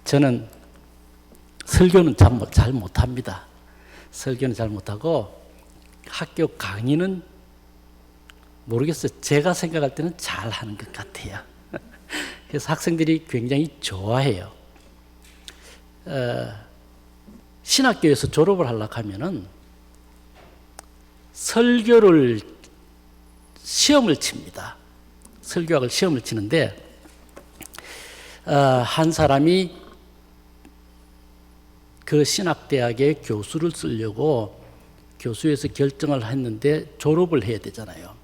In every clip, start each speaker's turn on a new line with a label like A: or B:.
A: 저는 설교는 잘 못합니다. 설교는 잘 못하고 학교 강의는 모르겠어요. 제가 생각할 때는 잘하는 것 같아요. 그래서 학생들이 굉장히 좋아해요. 신학교에서 졸업을 하려고 하면은 설교를 시험을 칩니다. 설교학을 시험을 치는데 한 사람이 그 신학대학의 교수를 쓰려고 교수에서 결정을 했는데 졸업을 해야 되잖아요.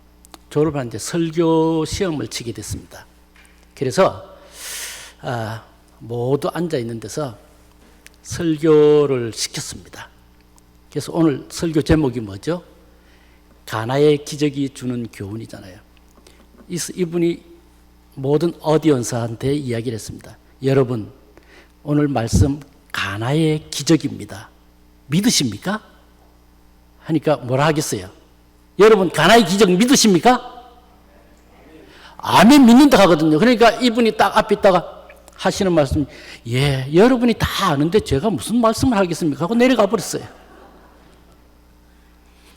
A: 졸업을 하는데 설교 시험을 치게 됐습니다. 그래서 모두 앉아 있는 데서 설교를 시켰습니다. 그래서 오늘 설교 제목이 뭐죠? 가나의 기적이 주는 교훈이잖아요. 이분이 모든 어디언스한테 이야기를 했습니다. 여러분, 오늘 말씀 가나의 기적입니다. 믿으십니까? 하니까 뭐라 하겠어요? 여러분, 가나의 기적 믿으십니까? 아멘 믿는다 하거든요. 그러니까 이분이 딱 앞에 있다가 하시는 말씀이, 예, 여러분이 다 아는데 제가 무슨 말씀을 하겠습니까? 하고 내려가 버렸어요.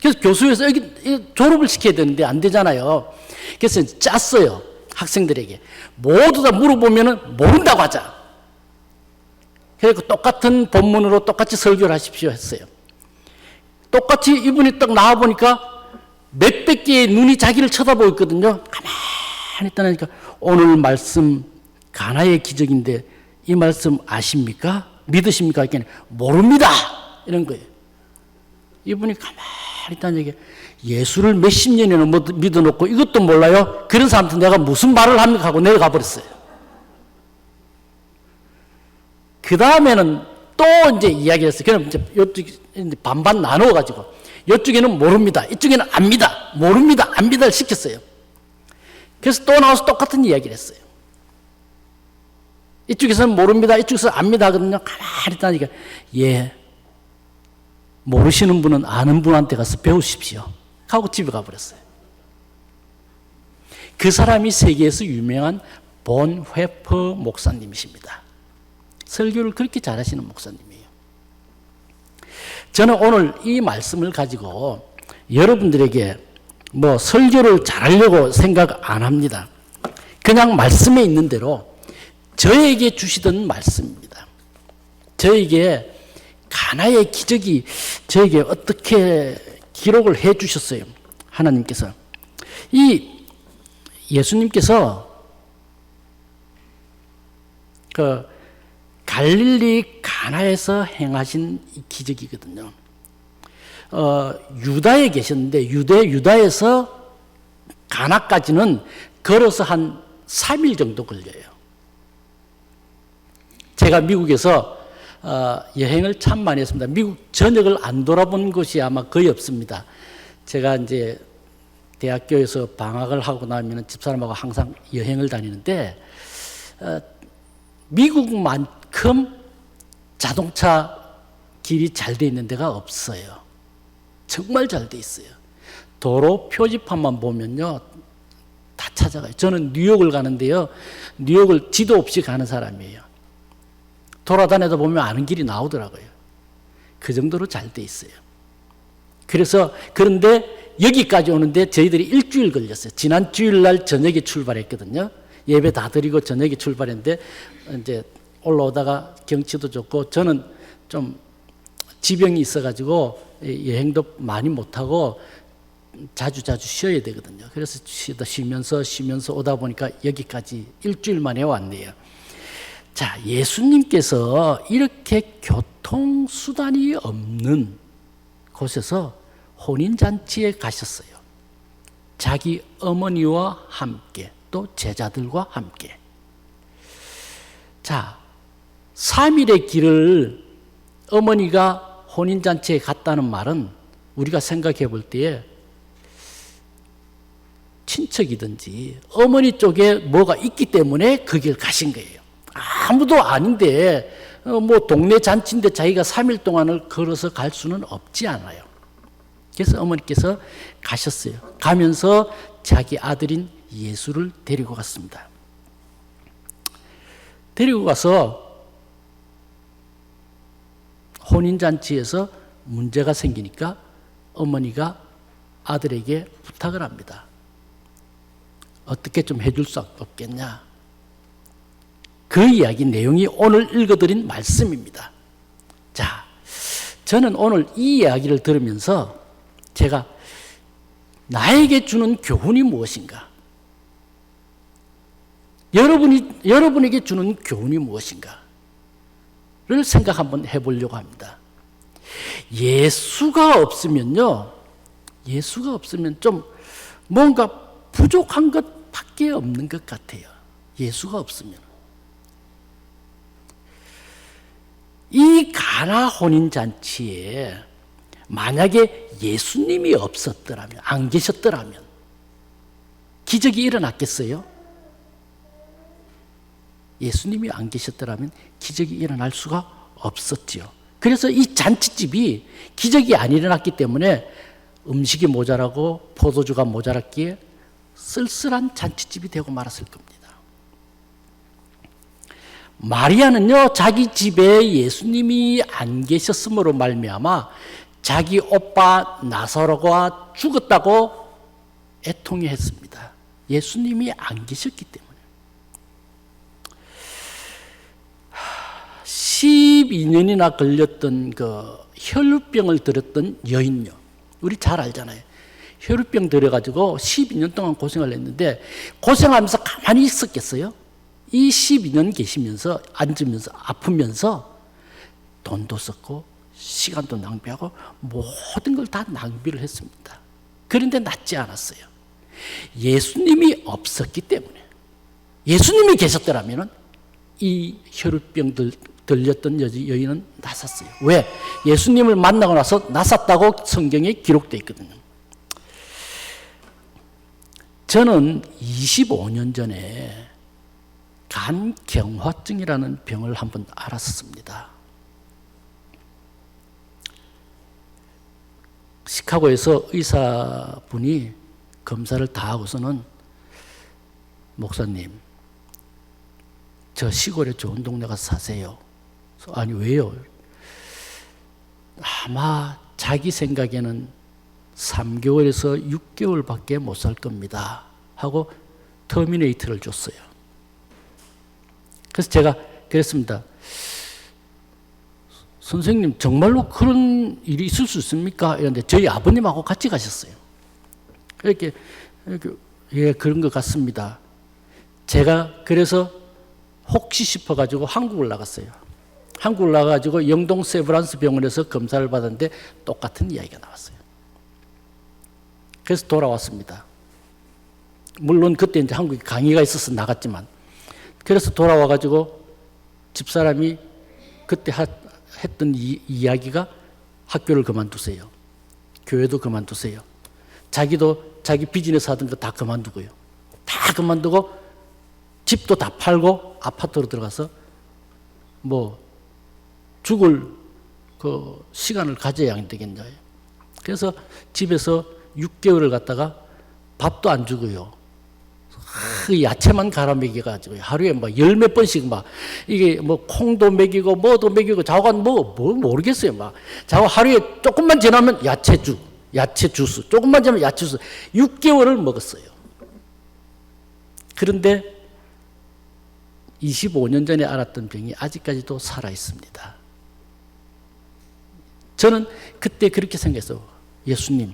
A: 그래서 교수에서 여기 졸업을 시켜야 되는데 안 되잖아요. 그래서 짰어요. 학생들에게. 모두 다 물어보면은 모른다고 하자. 그래서 똑같은 본문으로 똑같이 설교를 하십시오 했어요. 똑같이 이분이 딱 나와보니까 몇백 개의 눈이 자기를 쳐다보고 있거든요. 가만히 있다니까 오늘 말씀 가나의 기적인데 이 말씀 아십니까? 믿으십니까? 했더니 모릅니다. 이런 거예요. 이분이 가만히 있다는 얘기예요. 예수를 몇십 년이나 믿어놓고 이것도 몰라요? 그런 사람한테 내가 무슨 말을 합니까? 하고 내려가 버렸어요. 그 다음에는 또 이제 이야기를 했어요. 그럼 이제 이쪽이 반반 나누어가지고 이쪽에는 모릅니다. 이쪽에는 압니다. 모릅니다. 압니다를 시켰어요. 그래서 또 나와서 똑같은 이야기를 했어요. 이쪽에서는 모릅니다. 이쪽에서 압니다 하거든요. 가만히 있다니까, 예, 모르시는 분은 아는 분한테 가서 배우십시오 하고 집에 가버렸어요. 그 사람이 세계에서 유명한 본 회퍼 목사님이십니다. 설교를 그렇게 잘하시는 목사님이에요. 저는 오늘 이 말씀을 가지고 여러분들에게 뭐 설교를 잘하려고 생각 안 합니다. 그냥 말씀에 있는 대로 저에게 주시던 말씀입니다. 저에게 가나의 기적이 저에게 어떻게 기록을 해 주셨어요. 하나님께서. 이 예수님께서 그 갈릴리 가나에서 행하신 기적이거든요. 유다에 계셨는데 유다에서 가나까지는 걸어서 한 3일 정도 걸려요. 제가 미국에서 여행을 참 많이 했습니다. 미국 전역을 안 돌아본 곳이 아마 거의 없습니다. 제가 이제 대학교에서 방학을 하고 나면 집사람하고 항상 여행을 다니는데 미국만큼 자동차 길이 잘 돼 있는 데가 없어요. 정말 잘 돼 있어요. 도로 표지판만 보면요 다 찾아가요. 저는 뉴욕을 가는데요, 뉴욕을 지도 없이 가는 사람이에요. 돌아다니다 보면 아는 길이 나오더라고요. 그 정도로 잘 돼 있어요. 그래서 그런데 여기까지 오는데 저희들이 일주일 걸렸어요. 지난 주일날 저녁에 출발했거든요. 예배 다 드리고 저녁에 출발했는데 이제 올라오다가 경치도 좋고 저는 좀 지병이 있어가지고 여행도 많이 못하고 자주 쉬어야 되거든요. 그래서 쉬면서 오다 보니까 여기까지 일주일 만에 왔네요. 자, 예수님께서 이렇게 교통수단이 없는 곳에서 혼인잔치에 가셨어요. 자기 어머니와 함께 또 제자들과 함께. 자, 3일의 길을 어머니가 혼인잔치에 갔다는 말은 우리가 생각해 볼 때에 친척이든지 어머니 쪽에 뭐가 있기 때문에 그 길 가신 거예요. 아무도 아닌데 뭐 동네 잔치인데 자기가 3일 동안을 걸어서 갈 수는 없지 않아요. 그래서 어머니께서 가셨어요. 가면서 자기 아들인 예수를 데리고 갔습니다. 데리고 가서 혼인잔치에서 문제가 생기니까 어머니가 아들에게 부탁을 합니다. 어떻게 좀 해줄 수 없겠냐. 그 이야기 내용이 오늘 읽어드린 말씀입니다. 자, 저는 오늘 이 이야기를 들으면서 제가 나에게 주는 교훈이 무엇인가? 여러분에게 주는 교훈이 무엇인가를 생각 한번 해보려고 합니다. 예수가 없으면 좀 뭔가 부족한 것밖에 없는 것 같아요. 예수가 없으면. 이 가나 혼인잔치에 만약에 예수님이 없었더라면, 안 계셨더라면 기적이 일어났겠어요? 예수님이 안 계셨더라면 기적이 일어날 수가 없었지요. 그래서 이 잔치집이 기적이 안 일어났기 때문에 음식이 모자라고 포도주가 모자랐기에 쓸쓸한 잔치집이 되고 말았을 겁니다. 마리아는요, 자기 집에 예수님이 안 계셨으므로 말미암아 자기 오빠 나사로가 죽었다고 애통해했습니다. 예수님이 안 계셨기 때문에. 12년이나 걸렸던 그 혈루병을 들었던 여인요. 우리 잘 알잖아요. 혈루병 들어가지고 12년 동안 고생을 했는데 고생하면서 가만히 있었겠어요? 이 12년 계시면서 앉으면서 아프면서 돈도 썼고 시간도 낭비하고 모든 걸 다 낭비를 했습니다. 그런데 낫지 않았어요. 예수님이 없었기 때문에. 예수님이 계셨더라면 이 혈루병 들렸던 여인은 나섰어요. 왜? 예수님을 만나고 나서 나섰다고 성경에 기록되어 있거든요. 저는 25년 전에 간경화증이라는 병을 한번 알았습니다. 시카고에서 의사분이 검사를 다 하고서는 목사님, 저 시골에 좋은 동네 가서 사세요. 아니 왜요? 아마 자기 생각에는 3개월에서 6개월밖에 못 살 겁니다 하고 터미네이터를 줬어요. 그래서 제가 그랬습니다. 선생님 정말로 그런 일이 있을 수 있습니까? 이런데 저희 아버님하고 같이 가셨어요. 이렇게 예, 그런 것 같습니다. 제가 그래서 혹시 싶어가지고 한국을 나갔어요. 한국을 나가가지고 영동 세브란스 병원에서 검사를 받았는데 똑같은 이야기가 나왔어요. 그래서 돌아왔습니다. 물론 그때 이제 한국에 강의가 있어서 나갔지만, 그래서 돌아와가지고 집사람이 그때 했던 이야기가 학교를 그만두세요. 교회도 그만두세요. 자기도 자기 비즈니스 하던 거 다 그만두고요. 다 그만두고 집도 다 팔고 아파트로 들어가서 뭐 죽을 그 시간을 가져야 안 되겠냐. 그래서 집에서 6개월을 갔다가 밥도 안 주고요. 그 야채만 갈아 먹여가지고 하루에 막 10몇 번씩 막 이게 뭐 콩도 먹이고 뭐도 먹이고 자고가 뭐 모르겠어요. 막 자고 하루에 조금만 지나면 야채 주스, 조금만 지나면 야채 주스 6개월을 먹었어요. 그런데 25년 전에 알았던 병이 아직까지도 살아 있습니다. 저는 그때 그렇게 생각했어요. 예수님,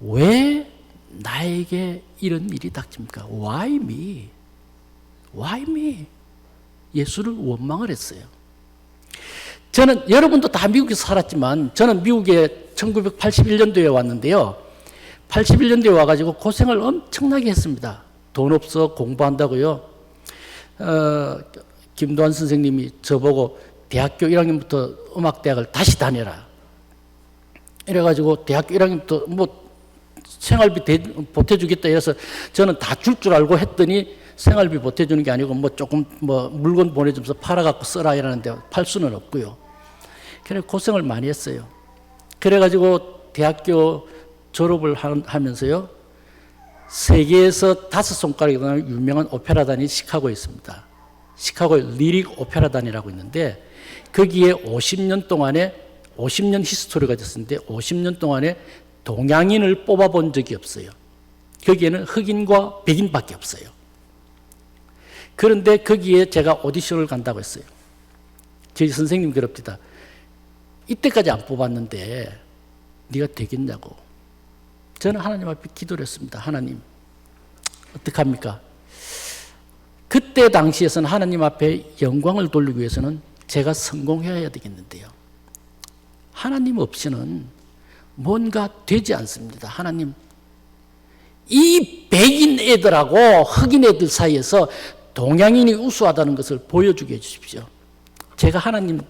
A: 왜 나에게 이런 일이 닥칩니까? Why me? Why me? 예수를 원망을 했어요. 저는 여러분도 다 미국에서 살았지만 저는 미국에 1981년도에 왔는데요. 81년도에 와가지고 고생을 엄청나게 했습니다. 돈 없어 공부한다고요. 김도환 선생님이 저보고 대학교 1학년부터 음악대학을 다시 다녀라. 이래가지고 대학교 1학년부터 뭐 생활비 보태주겠다 해서 저는 다 줄 줄 알고 했더니 생활비 보태주는 게 아니고 뭐 조금 뭐 물건 보내주면서 팔아갖고 써라 이러는데 팔 수는 없고요. 그래 고생을 많이 했어요. 그래가지고 대학교 졸업을 하면서요. 세계에서 5손가락이 나는 유명한 오페라단이 시카고에 있습니다. 시카고의 리릭 오페라단이라고 있는데 거기에 50년 히스토리가 됐었는데 50년 동안에 동양인을 뽑아본 적이 없어요. 거기에는 흑인과 백인밖에 없어요. 그런데 거기에 제가 오디션을 간다고 했어요. 저희 선생님 그럽니다. 이때까지 안 뽑았는데 네가 되겠냐고. 저는 하나님 앞에 기도를 했습니다. 하나님 어떡합니까? 그때 당시에서는 하나님 앞에 영광을 돌리기 위해서는 제가 성공해야 되겠는데요. 하나님 없이는 뭔가 되지 않습니다. 하나님, 이 백인 애들하고 흑인 애들 사이에서 동양인이 우수하다는 것을 보여주게 해주십시오. 제가 하나님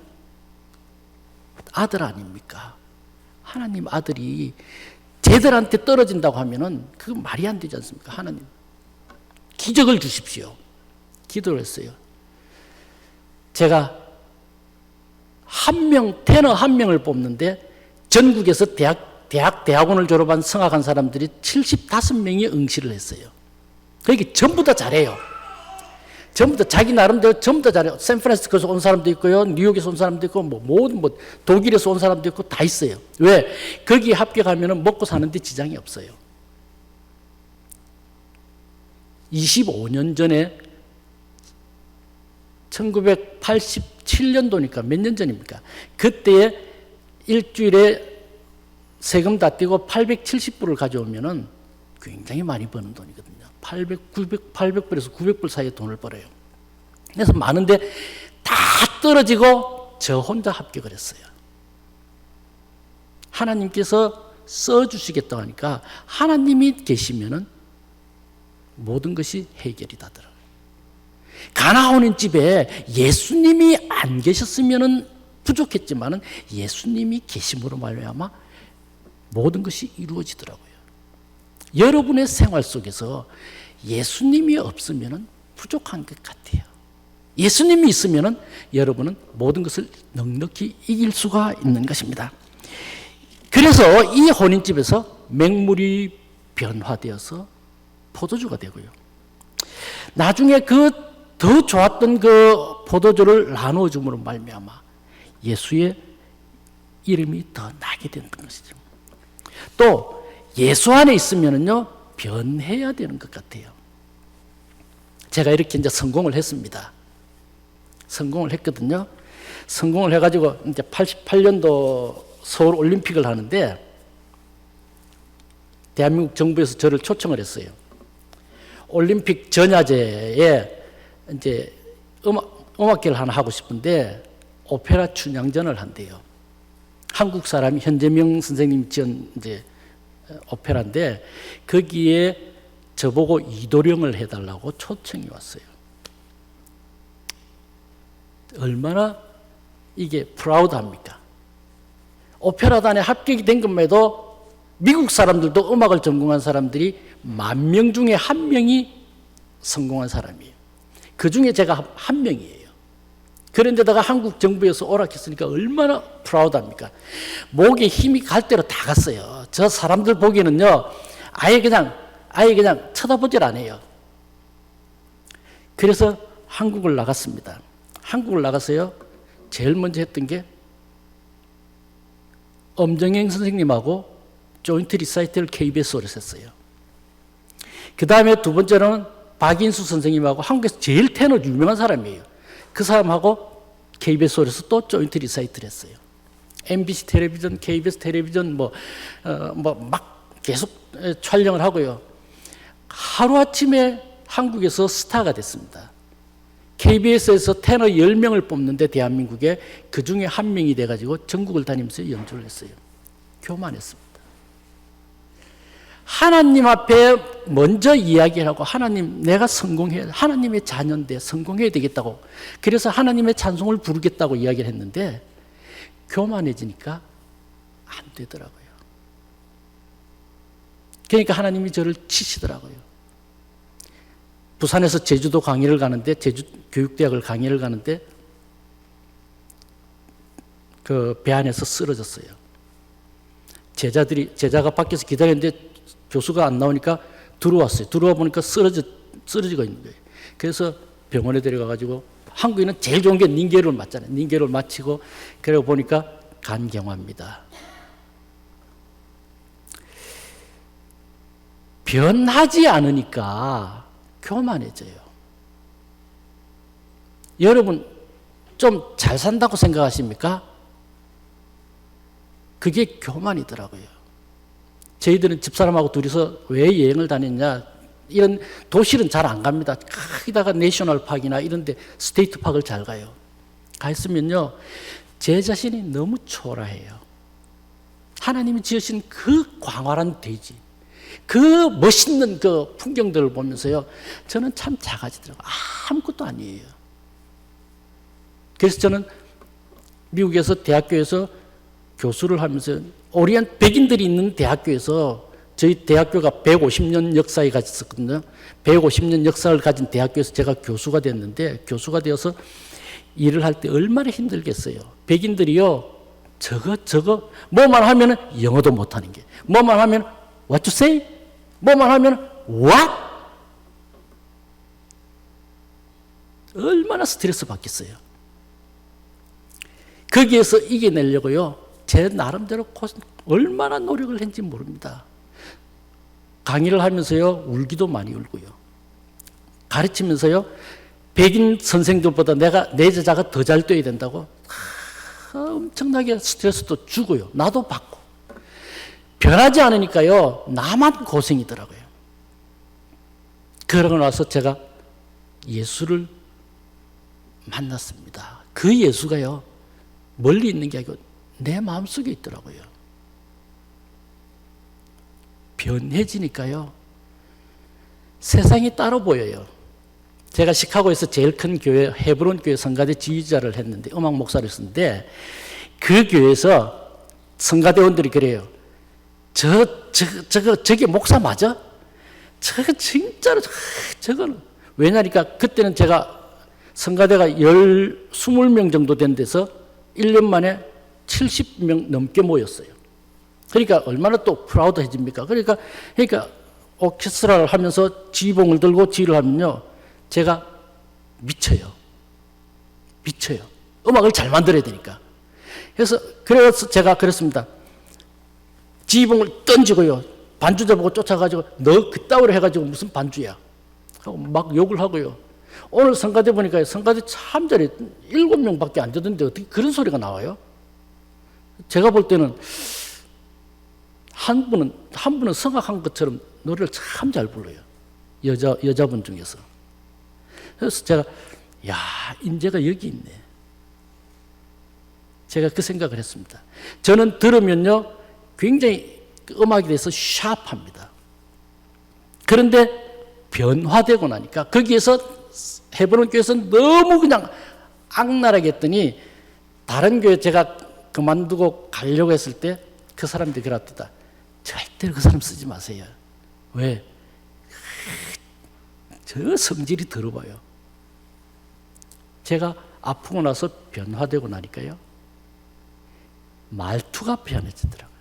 A: 아들 아닙니까? 하나님 아들이 쟤들한테 떨어진다고 하면은 그거 말이 안 되지 않습니까? 하나님, 기적을 주십시오. 기도를 했어요. 제가 테너 한 명을 뽑는데 전국에서 대학원을 졸업한 성악한 사람들이 75명이 응시를 했어요. 그게 전부 다 잘해요. 전부 다 자기 나름대로 전부 다 잘해요. 샌프란시스코에서 온 사람도 있고요, 뉴욕에서 온 사람도 있고, 모든 독일에서 온 사람도 있고 다 있어요. 왜? 거기에 합격하면 먹고 사는데 지장이 없어요. 25년 전에 1987년도니까 몇 년 전입니까? 그때에 일주일에 세금 다 떼고 870불을 가져오면은 굉장히 많이 버는 돈이거든요. 800불에서 900불 사이에 돈을 벌어요. 그래서 많은데 다 떨어지고 저 혼자 합격을 했어요. 하나님께서 써주시겠다고 하니까 하나님이 계시면은 모든 것이 해결이 되더라고요. 가나오는 집에 예수님이 안 계셨으면 부족했지만은 예수님이 계심으로 말미암아 모든 것이 이루어지더라고요. 여러분의 생활 속에서 예수님이 없으면 부족한 것 같아요. 예수님이 있으면 여러분은 모든 것을 넉넉히 이길 수가 있는 것입니다. 그래서 이 혼인집에서 맹물이 변화되어서 포도주가 되고요. 나중에 그 더 좋았던 그 포도주를 나누어 줌으로 말미암아 예수의 이름이 더 나게 되는 것이죠. 또 예수 안에 있으면은요 변해야 되는 것 같아요. 제가 이렇게 이제 성공을 했습니다. 성공을 했거든요. 성공을 해가지고 이제 88년도 서울 올림픽을 하는데 대한민국 정부에서 저를 초청을 했어요. 올림픽 전야제에 이제 음악회를 하나 하고 싶은데 오페라 춘향전을 한대요. 한국 사람이 현재명 선생님 지은 이제 오페라인데 거기에 저보고 이도령을 해달라고 초청이 왔어요. 얼마나 이게 프라우드합니까? 오페라단에 합격이 된 것만 해도 미국 사람들도 음악을 전공한 사람들이 10,000명 중에 1명이 성공한 사람이에요. 그 중에 제가 한 명이에요. 그런데다가 한국 정부에서 오락했으니까 얼마나 프라우드합니까? 목에 힘이 갈 대로 다 갔어요. 저 사람들 보기에는요, 아예 그냥 쳐다보질 않아요. 그래서 한국을 나갔습니다. 한국을 나가서요, 제일 먼저 했던 게 엄정행 선생님하고 조인트 리사이트를 KBS로 했어요. 그 다음에 두 번째는 박인수 선생님하고 한국에서 제일 테너 유명한 사람이에요. 그 사람하고 KBS에서 또 조인트 리사이트를 했어요. MBC 텔레비전, KBS 텔레비전 막 계속 촬영을 하고요. 하루아침에 한국에서 스타가 됐습니다. KBS에서 테너 10명을 뽑는데 대한민국에 그 중에 한 명이 돼가지고 전국을 다니면서 연주를 했어요. 교만했습니다. 하나님 앞에 먼저 이야기를 하고 하나님 내가 성공해야 하나님의 자녀인데 성공해야 되겠다고 그래서 하나님의 찬송을 부르겠다고 이야기를 했는데 교만해지니까 안 되더라고요. 그러니까 하나님이 저를 치시더라고요. 부산에서 제주도 강의를 가는데 제주 교육대학을 강의를 가는데 그 배 안에서 쓰러졌어요. 제자가 밖에서 기다렸는데 교수가 안 나오니까 들어왔어요. 들어와 보니까 쓰러지고 있는 거예요. 그래서 병원에 데려가가지고 한국인은 제일 좋은 게 닌게를 맞잖아요. 닌게를 맞히고 그러고 보니까 간경화입니다. 변하지 않으니까 교만해져요. 여러분 좀 잘 산다고 생각하십니까? 그게 교만이더라고요. 저희들은 집사람하고 둘이서 왜 여행을 다녔냐, 이런 도시는 잘 안 갑니다. 거기다가 내셔널 파크나 이런 데 스테이트 파크를 잘 가요. 가 있으면요, 제 자신이 너무 초라해요. 하나님이 지으신 그 광활한 대지, 그 멋있는 그 풍경들을 보면서요, 저는 참 작아지더라고요. 아무것도 아니에요. 그래서 저는 미국에서 대학교에서 교수를 하면서 오리안 백인들이 있는 대학교에서, 저희 대학교가 150년 역사에 가졌었거든요. 150년 역사를 가진 대학교에서 제가 교수가 됐는데, 교수가 되어서 일을 할 때 얼마나 힘들겠어요. 백인들이요, 저거 뭐만 하면 영어도 못하는 게, 뭐만 하면 what you say, 뭐만 하면 what, 얼마나 스트레스 받겠어요. 거기에서 이겨내려고요, 제 나름대로 얼마나 노력을 했는지 모릅니다. 강의를 하면서요, 울기도 많이 울고요. 가르치면서요, 백인 선생들보다 내 제자가 더 잘 돼야 된다고 엄청나게 스트레스도 주고요. 나도 받고. 변하지 않으니까요, 나만 고생이더라고요. 그러고 나서 제가 예수를 만났습니다. 그 예수가요, 멀리 있는 게 아니고 내 마음속에 있더라고요. 변해지니까요, 세상이 따로 보여요. 제가 시카고에서 제일 큰 교회, 헤브론 교회 성가대 지휘자를 했는데, 음악 목사를 했는데, 그 교회에서 성가대원들이 그래요. 저게 목사 맞아? 저거 진짜로, 저거는. 왜냐니까 그때는 제가 성가대가 20명 정도 된 데서 1년 만에 70명 넘게 모였어요. 그러니까 얼마나 또 프라우드해집니까? 그러니까 오케스트라를 하면서 지휘봉을 들고 지휘를 하면요, 제가 미쳐요. 음악을 잘 만들어야 되니까. 그래서 제가 그랬습니다. 지휘봉을 던지고요, 반주자 보고 쫓아가지고 너 그따위로 해가지고 무슨 반주야 하고 막 욕을 하고요. 오늘 성가대 보니까 성가대 참 잘해. 7명밖에 안 되던데 어떻게 그런 소리가 나와요? 제가 볼 때는 한 분은 성악한 것처럼 노래를 참 잘 불러요. 여자분 중에서. 그래서 제가, 야, 인재가 여기 있네. 제가 그 생각을 했습니다. 저는 들으면요, 굉장히 음악에 대해서 샤프합니다. 그런데 변화되고 나니까 거기에서 헤브론 교회에서 너무 그냥 악랄하게 했더니, 다른 교회 제가 그만두고 가려고 했을 때 그 사람들이 그랬다. 절대로 그 사람 쓰지 마세요. 왜? 저 성질이 더러워요. 제가 아프고 나서 변화되고 나니까요, 말투가 변해지더라고요.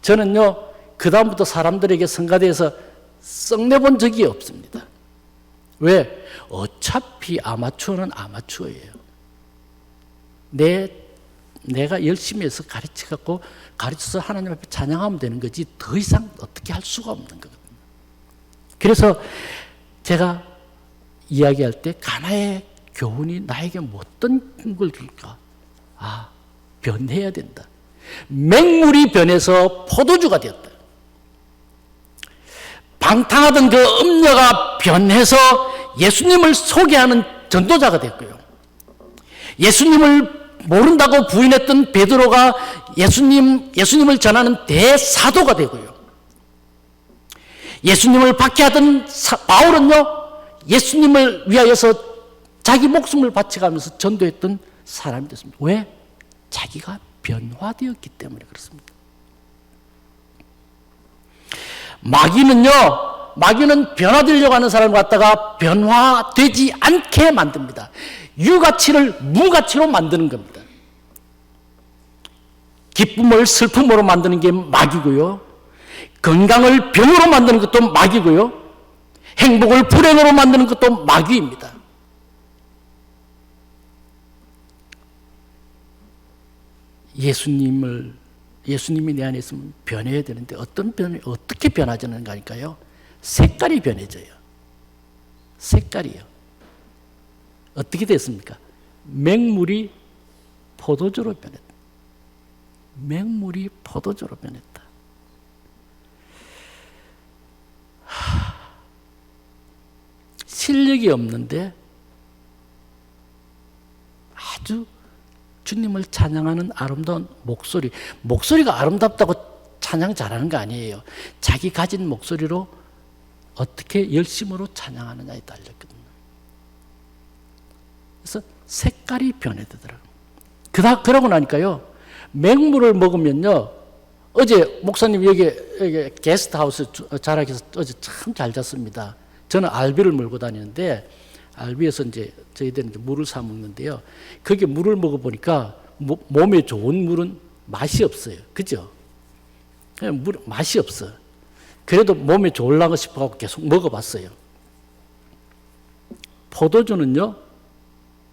A: 저는요, 그 다음부터 사람들에게 성가대에서 썩내본 적이 없습니다. 왜? 어차피 아마추어는 아마추어예요. 내가 열심히 해서 가르쳐서 하나님 앞에 찬양하면 되는 거지, 더 이상 어떻게 할 수가 없는 거거든요. 그래서 제가 이야기할 때 가나의 교훈이 나에게 어떤 걸 줄까? 변해야 된다. 맹물이 변해서 포도주가 되었다. 방탕하던 그 음녀가 변해서 예수님을 소개하는 전도자가 됐고요. 예수님을 모른다고 부인했던 베드로가 예수님을 전하는 대사도가 되고요. 예수님을 박해하던 바울은요, 예수님을 위하여서 자기 목숨을 바쳐가면서 전도했던 사람이 됐습니다. 왜? 자기가 변화되었기 때문에 그렇습니다. 마귀는 변화되려고 하는 사람을 갖다가 변화되지 않게 만듭니다. 유가치를 무가치로 만드는 겁니다. 기쁨을 슬픔으로 만드는 게 마귀고요, 건강을 병으로 만드는 것도 마귀고요, 행복을 불행으로 만드는 것도 마귀입니다. 예수님이 내 안에 있으면 변해야 되는데 어떻게 변하자는 거니까요? 색깔이 변해져요. 색깔이요. 어떻게 됐습니까? 맹물이 포도주로 변했다. 맹물이 포도주로 변했다. 실력이 없는데 아주 주님을 찬양하는 아름다운 목소리가 아름답다고 찬양 잘하는 거 아니에요. 자기 가진 목소리로 어떻게 열심으로 찬양하느냐에 달렸거든요. 그래서 색깔이 변해되더라고요. 그러고 나니까요, 맹물을 먹으면요, 어제 목사님 여기 게스트하우스 자락에서 어제 참 잘 잤습니다. 저는 알비를 몰고 다니는데, 알비에서 이제 저희들은 이제 물을 사 먹는데요. 거기 물을 먹어보니까 몸에 좋은 물은 맛이 없어요. 그죠? 맛이 없어. 그래도 몸에 좋으려고 싶어서 계속 먹어봤어요. 포도주는요,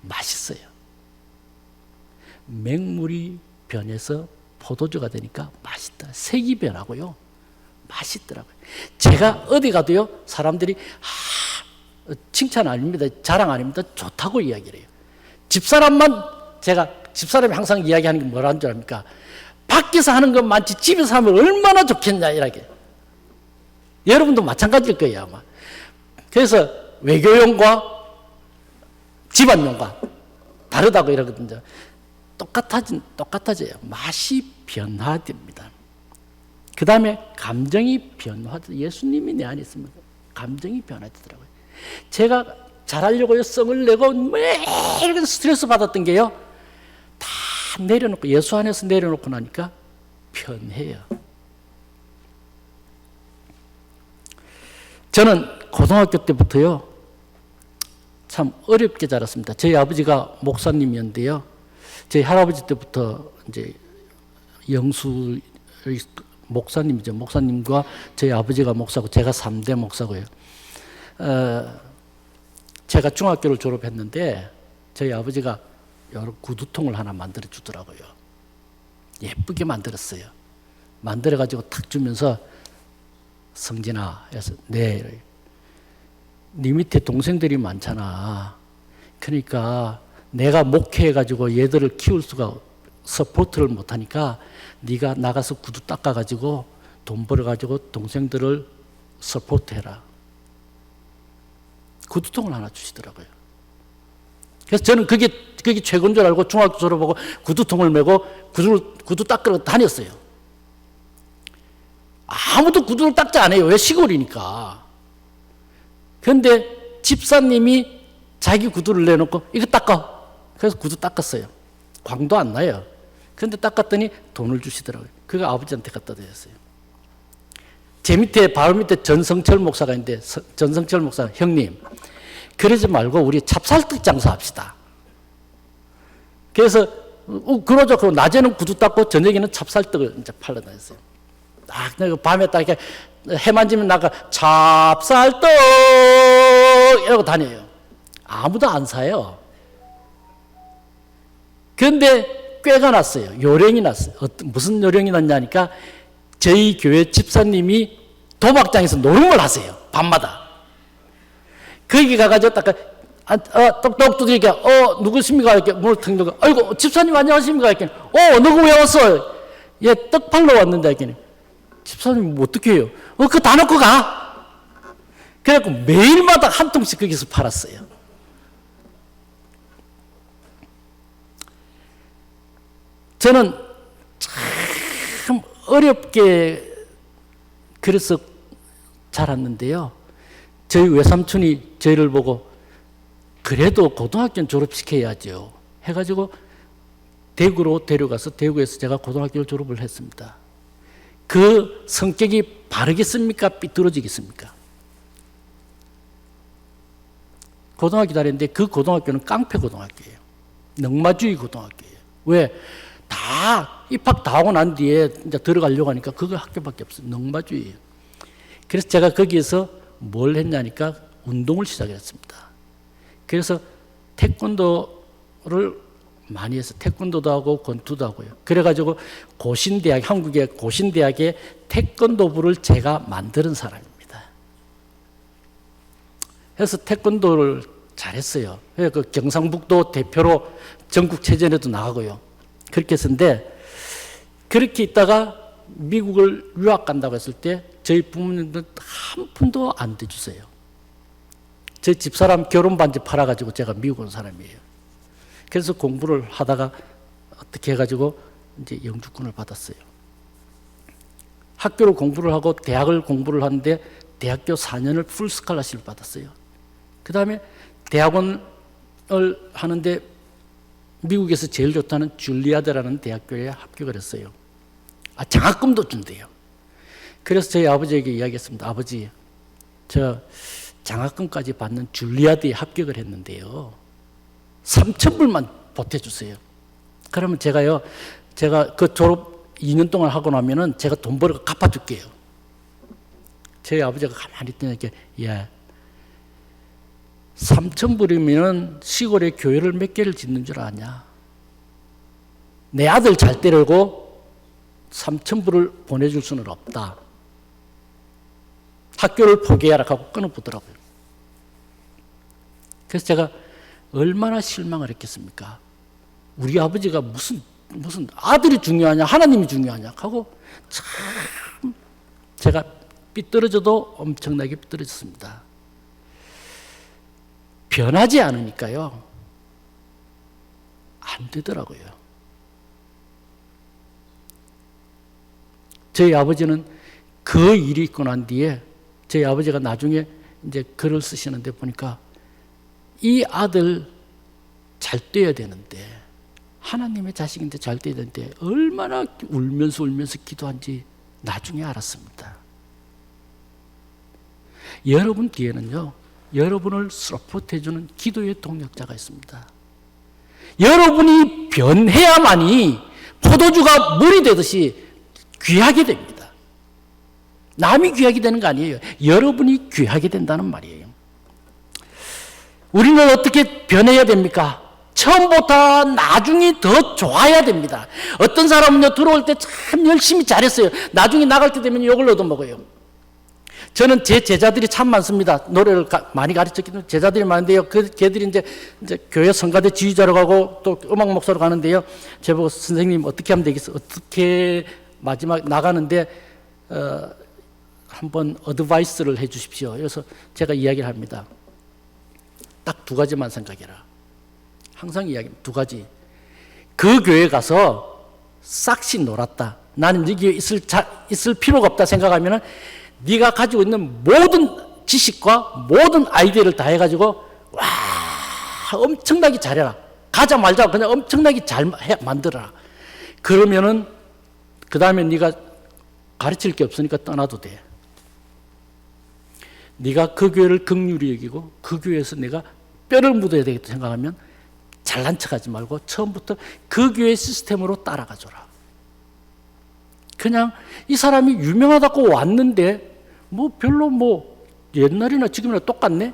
A: 맛있어요. 맹물이 변해서 포도주가 되니까 맛있다. 색이 변하고요, 맛있더라고요. 제가 어디 가도요, 사람들이 칭찬 아닙니다. 자랑 아닙니다. 좋다고 이야기를 해요. 집사람이 항상 이야기하는 게 뭐라는 줄 압니까? 밖에서 하는 것 많지 집에서 하면 얼마나 좋겠냐, 이렇게. 여러분도 마찬가지일 거예요, 아마. 그래서 외교용과 집안용과 다르다고 이러거든요. 똑같아져요. 맛이 변화됩니다. 그 다음에 감정이 변화돼. 예수님이 내 안에 있으면 감정이 변화되더라고요. 제가 잘하려고요, 성을 내고 매일 스트레스 받았던 게요, 다 내려놓고, 예수 안에서 내려놓고 나니까 편해요. 저는 고등학교 때부터요, 참 어렵게 자랐습니다. 저희 아버지가 목사님이었는데요, 저희 할아버지 때부터 이제 영수 목사님이죠. 목사님과 저희 아버지가 목사고 제가 3대 목사고요. 제가 중학교를 졸업했는데 저희 아버지가 여러 구두통을 하나 만들어 주더라고요. 예쁘게 만들었어요. 만들어 가지고 탁 주면서, 성진아, 해서 네 밑에 동생들이 많잖아. 그러니까 내가 목회해 가지고 얘들을 키울 수가 서포트를 못 하니까 네가 나가서 구두 닦아 가지고 돈 벌어 가지고 동생들을 서포트해라. 구두통을 하나 주시더라고요. 그래서 저는 그게 최고인 줄 알고 중학교 졸업하고 구두통을 메고 구두 닦으러 다녔어요. 아무도 구두를 닦지 않아요. 왜? 시골이니까. 그런데 집사님이 자기 구두를 내놓고 이거 닦아. 그래서 구두 닦았어요. 광도 안 나요. 그런데 닦았더니 돈을 주시더라고요. 그거 아버지한테 갖다 드렸어요. 제 밑에, 바로 밑에 전성철 목사가 있는데, 전성철 목사, 형님, 그러지 말고 우리 찹쌀떡 장사합시다. 그래서 그러죠. 그럼 낮에는 구두 닦고 저녁에는 찹쌀떡을 이제 팔러 다녔어요. 밤에 딱 이렇게 해 만지면 나가 찹쌀떡 이러고 다녀요. 아무도 안 사요. 그런데 꾀가 났어요. 요령이 났어요. 무슨 요령이 났냐니까, 저희 교회 집사님이 도박장에서 노름을 하세요. 밤마다. 거기 가가지고 똑똑 두드리니까, 누구십니까? 이렇게 문을 腾열고, 아이고, 집사님 안녕하십니까? 이렇게, 누구 왜 왔어? 얘 떡 팔러 왔는데, 이렇게. 집사님 뭐 어떻게 해요? 그거 다 놓고 가. 그래갖고 매일마다 한 통씩 거기서 팔았어요. 저는 참 어렵게 그래서 자랐는데요. 저희 외삼촌이 저희를 보고 그래도 고등학교는 졸업시켜야죠 해가지고 대구로 데려가서 대구에서 제가 고등학교를 졸업을 했습니다. 그 성격이 바르겠습니까? 삐뚤어지겠습니까? 고등학교 다녔는데 그 고등학교는 깡패 고등학교예요. 넉마주의 고등학교예요. 왜? 다 입학 다 하고 난 뒤에 이제 들어가려고 하니까 그거 학교밖에 없어요. 넉마주의예요. 그래서 제가 거기에서 뭘 했냐니까 운동을 시작했습니다. 그래서 태권도를 많이 해서 태권도도 하고 권투도 하고요. 그래가지고 고신대학, 한국의 고신대학의 태권도부를 제가 만드는 사람입니다. 그래서 태권도를 잘했어요. 그 경상북도 대표로 전국체전에도 나가고요. 그렇게 했었는데, 그렇게 있다가 미국을 유학 간다고 했을 때 저희 부모님들 한 푼도 안 대주세요. 제 집사람 결혼 반지 팔아가지고 제가 미국 온 사람이에요. 그래서 공부를 하다가 어떻게 해가지고 이제 영주권을 받았어요. 학교를 공부를 하고 대학을 공부를 하는데 대학교 4년을 풀 스칼라십을 받았어요. 그 다음에 대학원을 하는데 미국에서 제일 좋다는 줄리아드라는 대학교에 합격을 했어요. 장학금도 준대요. 그래서 저희 아버지에게 이야기했습니다. 아버지, 저 장학금까지 받는 줄리아드에 합격을 했는데요, 3,000불만 보태주세요. 그러면 제가 그 졸업 2년 동안 하고 나면은 제가 돈 벌어 갚아줄게요. 저희 아버지가 가만히 있더니 야, 3,000불이면은 시골에 교회를 몇 개를 짓는 줄 아냐? 내 아들 잘 때리고 3,000불을 보내줄 수는 없다. 학교를 포기해라 하고 끊어보더라고요. 그래서 제가 얼마나 실망을 했겠습니까? 우리 아버지가 무슨 아들이 중요하냐, 하나님이 중요하냐 하고 참 제가 삐뚤어져도 엄청나게 삐뚤어졌습니다. 변하지 않으니까요, 안 되더라고요. 저희 아버지는 그 일이 있고 난 뒤에 저희 아버지가 나중에 이제 글을 쓰시는데 보니까 이 아들 잘 돼야 되는데, 하나님의 자식인데 잘 돼야 되는데 얼마나 울면서 기도한지 나중에 알았습니다. 여러분 뒤에는요, 여러분을 서포트해주는 기도의 동력자가 있습니다. 여러분이 변해야만이 포도주가 물이 되듯이 귀하게 됩니다. 남이 귀하게 되는 거 아니에요. 여러분이 귀하게 된다는 말이에요. 우리는 어떻게 변해야 됩니까? 처음보다 나중이 더 좋아야 됩니다. 어떤 사람은요, 들어올 때 참 열심히 잘했어요. 나중에 나갈 때 되면 욕을 얻어먹어요. 저는 제 제자들이 참 많습니다. 노래를 많이 가르쳤기 때문에 제자들이 많은데요, 걔들이 이제 교회 성가대 지휘자로 가고 또 음악 목사로 가는데요, 제보고 선생님 어떻게 하면 되겠어요? 어떻게 마지막 나가는데 한번 어드바이스를 해 주십시오. 그래서 제가 이야기를 합니다. 딱 두 가지만 생각해라. 항상 이야기합니다. 두 가지. 그 교회 가서 싹씩 놀았다. 나는 여기에 있을 필요가 없다 생각하면은 네가 가지고 있는 모든 지식과 모든 아이디어를 다 해가지고 와 엄청나게 잘해라. 가자 말자 그냥 엄청나게 잘 만들어라. 그러면은 그 다음에 네가 가르칠 게 없으니까 떠나도 돼. 네가 그 교회를 긍휼히 여기고 그 교회에서 내가 뼈를 묻어야 되겠다 생각하면 잘난 척하지 말고 처음부터 그 교회 시스템으로 따라가줘라. 그냥 이 사람이 유명하다고 왔는데 뭐 별로 뭐 옛날이나 지금이나 똑같네?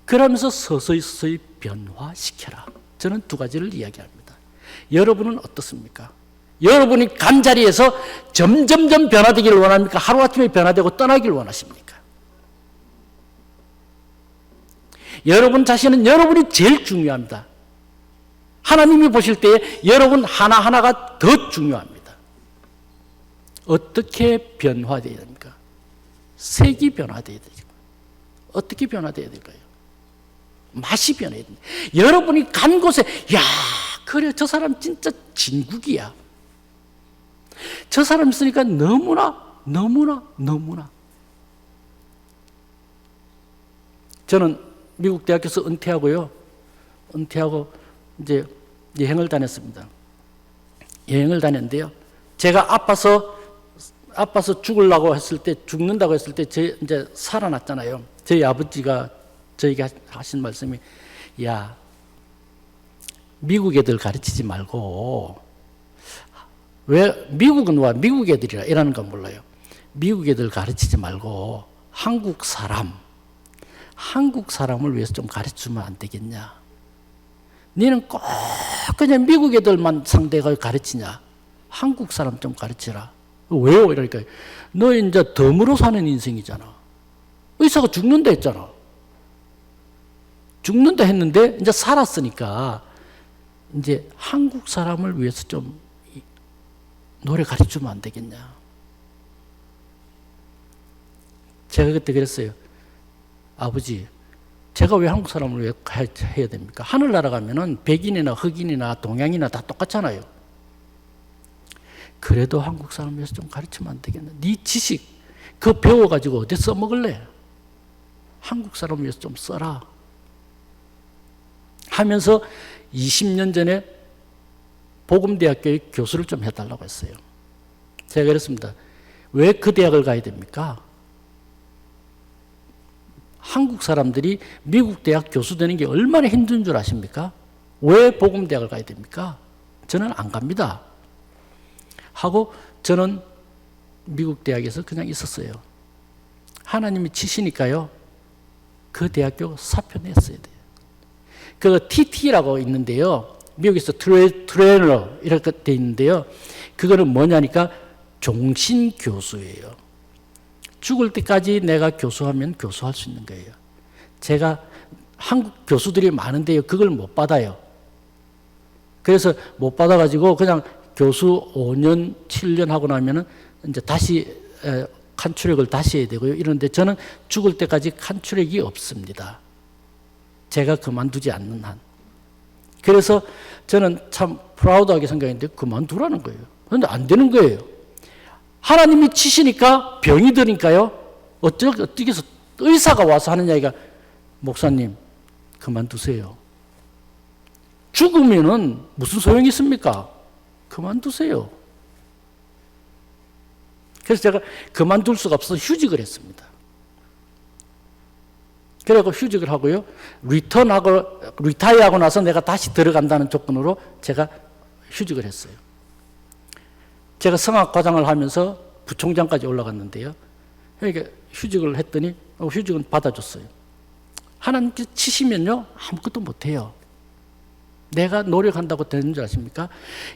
A: 그러면서 서서히 변화시켜라. 저는 두 가지를 이야기합니다. 여러분은 어떻습니까? 여러분이 간 자리에서 점점점 변화되기를 원합니까? 하루아침에 변화되고 떠나기를 원하십니까? 여러분 자신은 여러분이 제일 중요합니다. 하나님이 보실 때에 여러분 하나하나가 더 중요합니다. 어떻게 변화되어야 됩니까? 색이 변화되어야 되죠. 어떻게 변화되어야 될까요? 맛이 변해야 됩니다. 여러분이 간 곳에 야 그래 저 사람 진짜 진국이야. 저 사람 있으니까 너무나 저는 미국 대학교에서 은퇴하고 이제 여행을 다녔습니다. 여행을 다녔는데요, 제가 아파서 죽는다고 했을 때 이제 살아났잖아요. 저희 아버지가 저에게 하신 말씀이, 야, 미국 애들 가르치지 말고, 왜 미국은 와 미국 애들이라 이라는 건 몰라요. 미국 애들 가르치지 말고 한국 사람을 위해서 좀 가르치면 안 되겠냐. 너는 꼭 그냥 미국 애들만 상대가 가르치냐? 한국 사람 좀 가르치라. 왜요? 이러니까 너 이제 덤으로 사는 인생이잖아. 의사가 죽는다 했잖아. 죽는다 했는데 이제 살았으니까 이제 한국 사람을 위해서 좀 노래 가르쳐주면 안 되겠냐. 제가 그때 그랬어요. 아버지, 제가 왜 한국 사람을 왜 해야 됩니까? 하늘나라 가면은 백인이나 흑인이나 동양이나 다 똑같잖아요. 그래도 한국 사람 위해서 좀 가르치면 안 되겠나? 네 지식 그거 배워가지고 어디 써먹을래? 한국 사람 위해서 좀 써라 하면서 20년 전에 복음대학교의 교수를 좀 해달라고 했어요. 제가 그랬습니다. 왜 그 대학을 가야 됩니까? 한국 사람들이 미국 대학 교수 되는 게 얼마나 힘든 줄 아십니까? 왜 복음대학을 가야 됩니까? 저는 안 갑니다. 하고 저는 미국 대학에서 그냥 있었어요. 하나님이 치시니까요. 그 대학교 사표 냈어야 돼요. 그 TT라고 있는데요. 미국에서 트레이너 이렇게 돼 있는데요. 그거는 뭐냐니까 종신교수예요. 죽을 때까지 내가 교수하면 교수할 수 있는 거예요. 제가 한국 교수들이 많은데요. 그걸 못 받아요. 그래서 못 받아가지고 그냥 교수 5년, 7년 하고 나면은 이제 다시 칸출액을 다시 해야 되고요. 이런데 저는 죽을 때까지 칸출액이 없습니다. 제가 그만두지 않는 한. 그래서 저는 참 프라우드하게 생각했는데 그만두라는 거예요. 그런데 안 되는 거예요. 하나님이 치시니까 병이 드니까요. 어떻게 해서 의사가 와서 하는 이야기가 목사님 그만두세요. 죽으면은 무슨 소용이 있습니까? 그만두세요. 그래서 제가 그만둘 수가 없어서 휴직을 했습니다. 그래서 휴직을 하고요. 리타이어하고 나서 내가 다시 들어간다는 조건으로 제가 휴직을 했어요. 제가 성악과장을 하면서 부총장까지 올라갔는데요. 그러니까 휴직을 했더니 휴직은 받아줬어요. 하나님께서 치시면요. 아무것도 못해요. 내가 노력한다고 되는 줄 아십니까?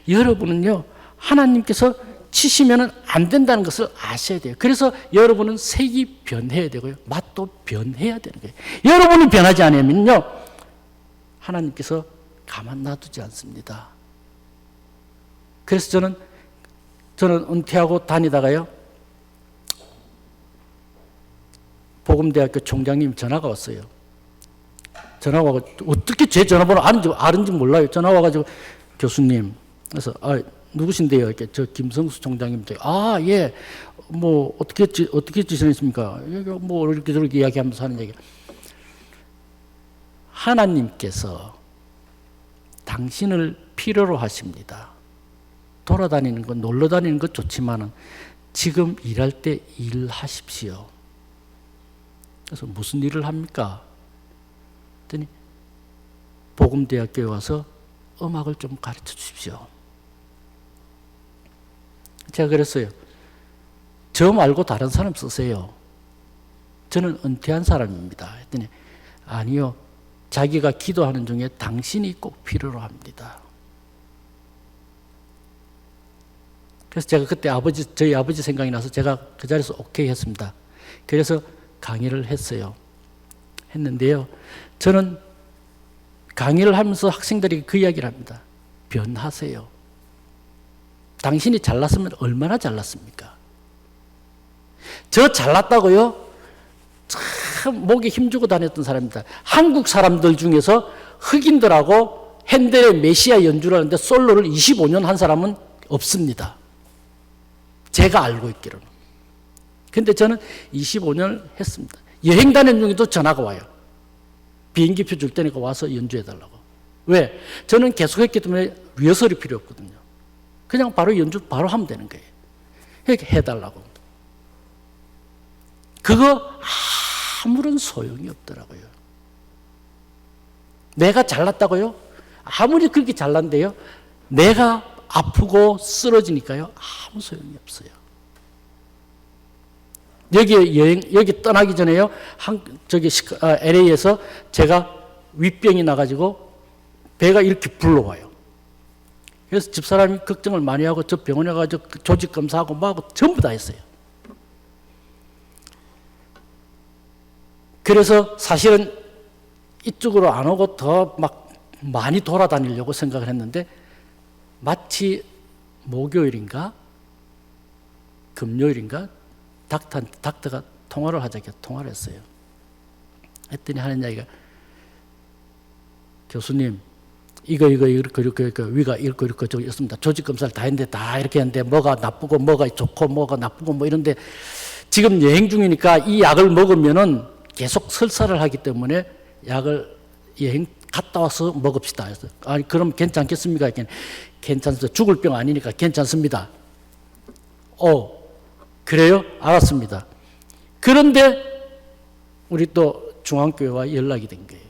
A: 여러분은요. 하나님께서 치시면 안 된다는 것을 아셔야 돼요. 그래서 여러분은 색이 변해야 되고요. 맛도 변해야 되는 거예요. 여러분이 변하지 않으면요. 하나님께서 가만 놔두지 않습니다. 그래서 저는 은퇴하고 다니다가요. 복음대학교 총장님 전화가 왔어요. 전화가 와가지고 어떻게 제 전화번호 아는지 몰라요. 전화 와가지고 교수님. 그래서 누구신데요? 이렇게 저 김성수 총장님도 예. 뭐 어떻게 지내십니까? 뭐 이렇게 저렇게 이야기하면서 하는 얘기. 하나님께서 당신을 필요로 하십니다. 돌아다니는 것, 놀러 다니는 것 좋지만은 지금 일할 때 일하십시오. 그래서 무슨 일을 합니까? 그랬더니 복음대학교에 와서 음악을 좀 가르쳐 주십시오. 제가 그랬어요. 저 말고 다른 사람 쓰세요. 저는 은퇴한 사람입니다. 했더니 아니요. 자기가 기도하는 중에 당신이 꼭 필요로 합니다. 그래서 제가 그때 저희 아버지 생각이 나서 제가 그 자리에서 오케이 했습니다. 그래서 강의를 했는데요. 저는 강의를 하면서 학생들에게 그 이야기를 합니다. 변하세요. 당신이 잘났으면 얼마나 잘났습니까? 저 잘났다고요? 참 목에 힘주고 다녔던 사람입니다. 한국 사람들 중에서 흑인들하고 핸델의 메시아 연주를 하는데 솔로를 25년 한 사람은 없습니다. 제가 알고 있기로는. 근데 저는 25년을 했습니다. 여행 다니는 중에도 전화가 와요. 비행기표 줄 테니까 와서 연주해달라고. 왜? 저는 계속했기 때문에 리허설이 필요 없거든요. 그냥 바로 연주 바로 하면 되는 거예요. 이렇게 해달라고. 그거 아무런 소용이 없더라고요. 내가 잘났다고요? 아무리 그렇게 잘난데요. 내가 아프고 쓰러지니까요. 아무 소용이 없어요. 여기 떠나기 전에요. LA에서 제가 윗병이 나가지고 배가 이렇게 불러와요. 그래서 집사람이 걱정을 많이 하고 저 병원에 가서 조직 검사하고 뭐하고 전부 다 했어요. 그래서 사실은 이쪽으로 안 오고 더 막 많이 돌아다니려고 생각을 했는데 마치 목요일인가 금요일인가 닥터가 통화를 하자고 통화를 했어요. 했더니 하는 이야기가 교수님 이거 위가 이렇게 저기 있습니다. 조직 검사를 다 했는데 다 이렇게 했는데 뭐가 나쁘고 뭐가 좋고 뭐가 나쁘고 뭐 이런데 지금 여행 중이니까 이 약을 먹으면은 계속 설사를 하기 때문에 약을 여행 갔다 와서 먹읍시다. 그래서 아니 그럼 괜찮겠습니까? 괜찮습니다. 죽을 병 아니니까 괜찮습니다. 그래요? 알았습니다. 그런데 우리 또 중앙교회와 연락이 된 거예요.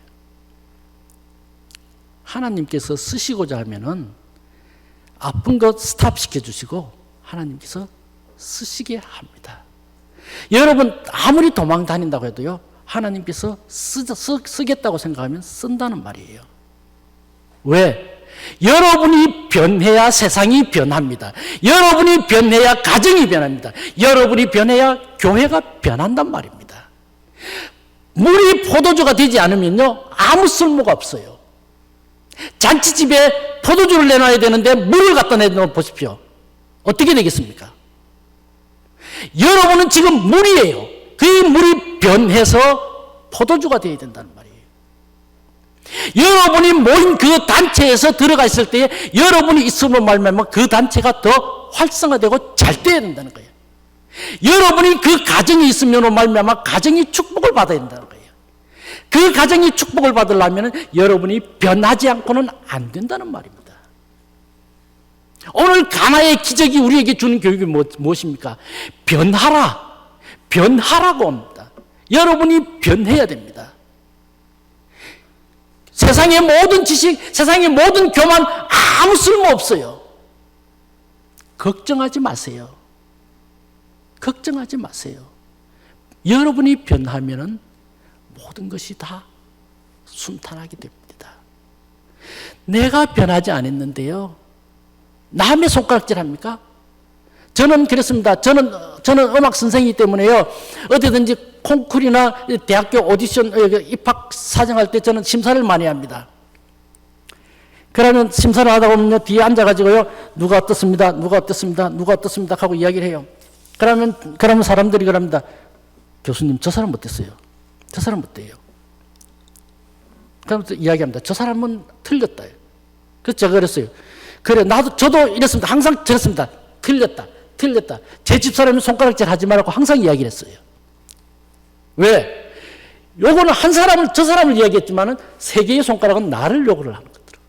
A: 하나님께서 쓰시고자 하면은 아픈 것 스탑시켜 주시고 하나님께서 쓰시게 합니다. 여러분 아무리 도망 다닌다고 해도요 하나님께서 쓰겠다고 생각하면 쓴다는 말이에요. 왜? 여러분이 변해야 세상이 변합니다. 여러분이 변해야 가정이 변합니다. 여러분이 변해야 교회가 변한단 말입니다. 물이 포도주가 되지 않으면요 아무 쓸모가 없어요. 잔치집에 포도주를 내놔야 되는데 물을 갖다 내놓아 보십시오. 어떻게 되겠습니까? 여러분은 지금 물이에요. 그 물이 변해서 포도주가 되어야 된다는 말이에요. 여러분이 모인 그 단체에서 들어가 있을 때 여러분이 있음으로 말미암아 그 단체가 더 활성화되고 잘 돼야 된다는 거예요. 여러분이 그 가정이 있으므로 말미암아 가정이 축복을 받아야 된다는 거예요. 그 가정이 축복을 받으려면 여러분이 변하지 않고는 안 된다는 말입니다. 오늘 가나의 기적이 우리에게 주는 교육이 무엇입니까? 변하라고 합니다. 여러분이 변해야 됩니다. 세상의 모든 지식, 세상의 모든 교만 아무 쓸모 없어요. 걱정하지 마세요. 걱정하지 마세요. 여러분이 변하면은 모든 것이 다 순탄하게 됩니다. 내가 변하지 않았는데요. 남의 손가락질 합니까? 저는 그렇습니다. 저는 음악 선생이기 때문에요. 어디든지 콩쿨이나 대학교 오디션 입학 사정할 때 저는 심사를 많이 합니다. 그러면 심사를 하다 보면요 뒤에 앉아가지고요 누가 어떻습니다 하고 이야기를 해요. 그러면 사람들이 그럽니다. 교수님 저 사람 어땠어요? 저 사람 어때요? 그러면서 이야기합니다. 저 사람은 틀렸다. 그래서 제가 그랬어요. 그래 저도 이랬습니다. 항상 저랬습니다. 틀렸다. 제 집사람이 손가락질 하지 말라고 항상 이야기를 했어요. 왜? 요거는 한 사람을 저 사람을 이야기했지만은 세 개의 손가락은 나를 요구를 하는 거더라고요.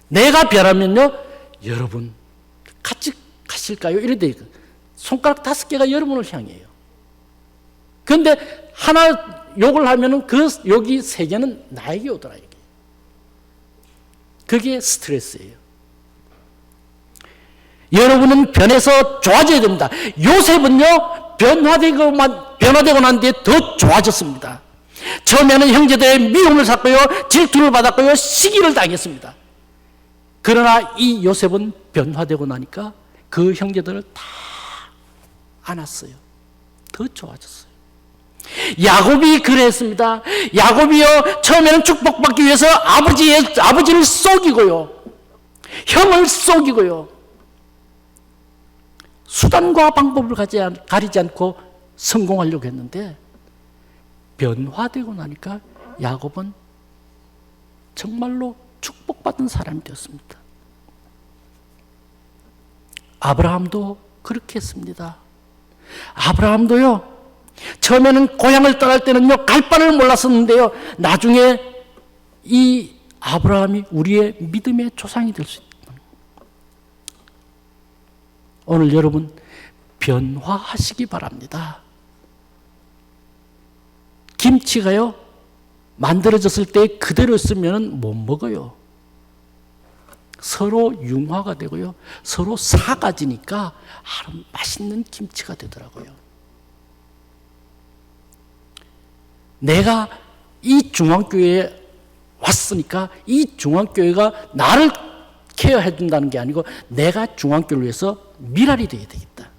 A: 내가 변하면요 여러분 같이 가실까요? 이런데 손가락 5개가 여러분을 향해요. 그런데 하나 욕을 하면은 그 욕이 3개는 나에게 오더라 이게. 그게 스트레스예요. 여러분은 변해서 좋아져야 됩니다. 요셉은요 변화되고 난 뒤에 더 좋아졌습니다. 처음에는 형제들의 미움을 샀고요 질투를 받았고요 시기를 당했습니다. 그러나 이 요셉은 변화되고 나니까 그 형제들을 다 안았어요. 더 좋아졌어요. 야곱이 그랬습니다. 야곱이요 처음에는 축복받기 위해서 아버지를 속이고요 형을 속이고요 수단과 방법을 가리지 않고 성공하려고 했는데 변화되고 나니까 야곱은 정말로 축복받은 사람이 되었습니다. 아브라함도 그렇게 했습니다. 아브라함도요 처음에는 고향을 떠날 때는요 갈 바를 몰랐었는데요 나중에 이 아브라함이 우리의 믿음의 조상이 될 수 있다. 오늘 여러분 변화하시기 바랍니다. 김치가요 만들어졌을 때 그대로 있으면 못 먹어요. 서로 융화가 되고요 서로 사가지니까 아주 맛있는 김치가 되더라고요. 내가 이 중앙교회에 왔으니까 이 중앙교회가 나를 케어해 준다는 게 아니고 내가 중앙교회를 위해서 미랄이 되어야 되겠다.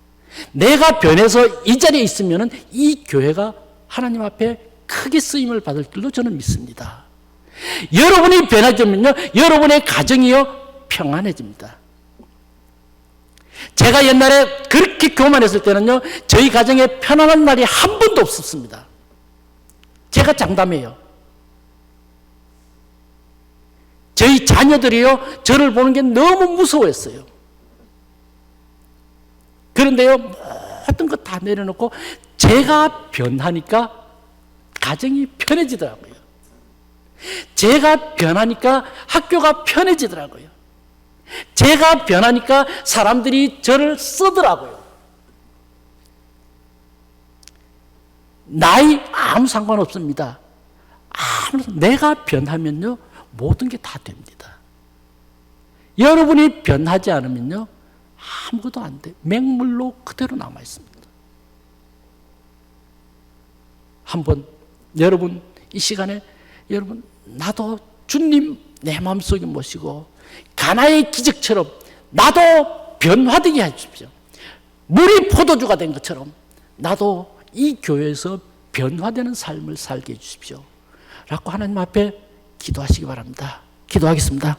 A: 내가 변해서 이 자리에 있으면 이 교회가 하나님 앞에 크게 쓰임을 받을 줄로 저는 믿습니다. 여러분이 변화되면요, 여러분의 가정이요 평안해집니다. 제가 옛날에 그렇게 교만했을 때는요, 저희 가정에 편안한 날이 한 번도 없었습니다. 제가 장담해요. 저희 자녀들이요, 저를 보는 게 너무 무서워했어요. 그런데요, 모든 것 다 내려놓고 제가 변하니까 가정이 편해지더라고요. 제가 변하니까 학교가 편해지더라고요. 제가 변하니까 사람들이 저를 쓰더라고요. 나이 아무 상관없습니다. 내가 변하면요, 모든 게 다 됩니다. 여러분이 변하지 않으면요, 아무것도 안 돼. 맹물로 그대로 남아 있습니다. 한번 여러분 이 시간에 여러분 나도 주님 내 마음속에 모시고 가나의 기적처럼 나도 변화되게 해주십시오. 물이 포도주가 된 것처럼 나도 이 교회에서 변화되는 삶을 살게 해주십시오. 라고 하나님 앞에 기도하시기 바랍니다. 기도하겠습니다.